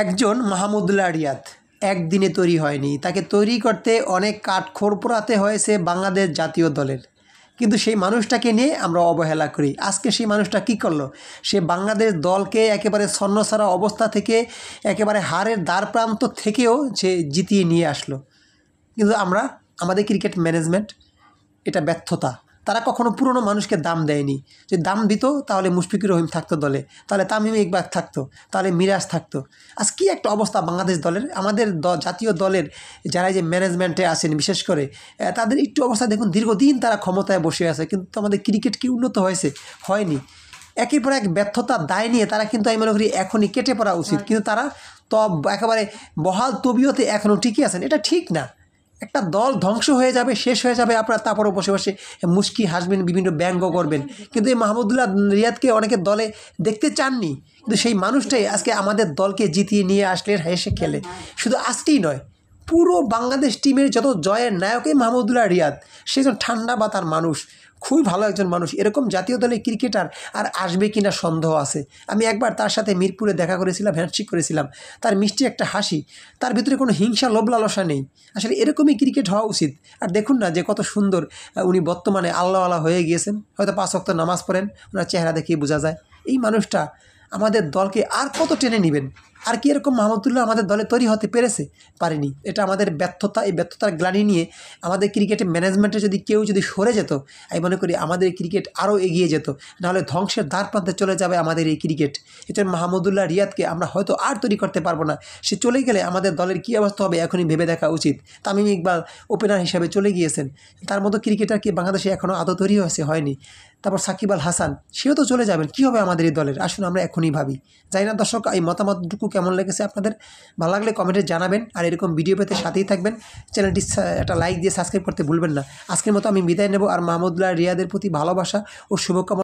একজন মাহমুদুল্লাহ রিয়াদ একদিনে তৈরি হয়নি, তাকে তৈরি করতে অনেক কাঠখড় পোড়াতে হয়েছে বাংলাদেশ জাতীয় দলের। কিন্তু সেই মানুষটাকে নিয়ে আমরা অবহেলা করি। আজকে সেই মানুষটা কী করলো? সে বাংলাদেশ দলকে একেবারে ছন্নছাড়া অবস্থা থেকে, একেবারে হারের দ্বারপ্রান্ত থেকেও সে জিতিয়ে নিয়ে আসলো। কিন্তু আমাদের ক্রিকেট ম্যানেজমেন্ট এটা ব্যর্থতা। তারা কখনো পুরনো মানুষকে দাম দেয়নি। যদি দাম দিত তাহলে মুশফিকুর রহিম থাকতো দলে, তাহলে তামিম ইকবাল থাকতো, তাহলে মিরাজ থাকতো। আজ কী একটা অবস্থা বাংলাদেশ দলের, আমাদের জাতীয় দলের যারা যে ম্যানেজমেন্টে আছেন বিশেষ করে তাদের একটু অবস্থা দেখুন। দীর্ঘদিন তারা ক্ষমতায় বসে আছে, কিন্তু আমাদের ক্রিকেট কি উন্নত হয়নি। একের পর এক ব্যর্থতার দায় নিয়ে তারা কিন্তু আমি মনে করি এখনই কেটে পড়া উচিত। কিন্তু তারা তো একেবারে বহাল তবিয়তে এখনও ঠিকই আছেন। এটা ঠিক না। একটা দল ধ্বংস হয়ে যাবে, শেষ হয়ে যাবে, আপনারা তারপরও বসে বসে মুশকি হাসবেন, বিভিন্ন ব্যঙ্গ করবেন। কিন্তু এই মাহমুদুল্লাহ রিয়াদকে অনেকে দলে দেখতে চাননি, কিন্তু সেই মানুষটাই আজকে আমাদের দলকে জিতিয়ে নিয়ে আসলেন হেসে খেলে। শুধু আজকেই নয়, পুরো বাংলাদেশ টিমের যত জয়ের নায়কই মাহমুদুল্লাহ রিয়াদ। সে একজন ঠান্ডা মাথার মানুষ, খুবই ভালো একজন মানুষ। এরকম জাতীয় দলের ক্রিকেটার আর আসবে কিনা সন্দেহ আছে। আমি একবার তার সাথে মিরপুরে দেখা করেছিলাম, হ্যান্ডশেক করেছিলাম। তার মিষ্টি একটা হাসি, তার ভিতরে কোনো হিংসা লোভ লালসা নেই। আসলে এরকমই ক্রিকেট হওয়া উচিত। আর দেখুন না যে কত সুন্দর উনি বর্তমানে আল্লাহওয়ালা হয়ে গিয়েছেন। হয়তো 5 ওয়াক্ত নামাজ পড়েন, ওনার চেহারা দেখেই বোঝা যায়। এই মানুষটা আমাদের দলকে আর কত টেনে নেবেন? আর কি এরকম মাহমুদুল্লাহ আমাদের দলে তৈরি হতে পারেনি। এটা আমাদের ব্যর্থতা। এই ব্যর্থতার গ্লানি নিয়ে আমাদের ক্রিকেটের ম্যানেজমেন্টে কেউ যদি সরে যেত, আমি মনে করি আমাদের ক্রিকেট আরও এগিয়ে যেত। নাহলে ধ্বংসের দ্বার প্রান্তে চলে যাবে আমাদের এই ক্রিকেট। এটা মাহমুদুল্লাহ রিয়াদকে আমরা হয়তো আর তৈরি করতে পারবো না। সে চলে গেলে আমাদের দলের কী অবস্থা হবে এখনই ভেবে দেখা উচিত। তামিম ইকবাল ওপেনার হিসাবে চলে গিয়েছেন, তার মতো ক্রিকেটার কি বাংলাদেশে এখনও আদৌ তৈরি হয়নি। তারপর সাকিব আল হাসান, সেও তো চলে যাবেন। কী হবে আমাদের এই দলের? আসুন আমরা এখনই ভাবি। জানি না দর্শক এই মতামতটুকু কেমন লেগেছে আপনাদের। ভালো লাগলে কমেন্টে জানাবেন। আর এরকম ভিডিও পেতে সাথেই থাকবেন। চ্যানেলটি একটা লাইক দিয়ে সাবস্ক্রাইব করতে ভুলবেন না। আজকের মতো আমি বিদায় নেব। আর মাহমুদুল্লাহ রিয়াদের প্রতি ভালোবাসা ও শুভকামনা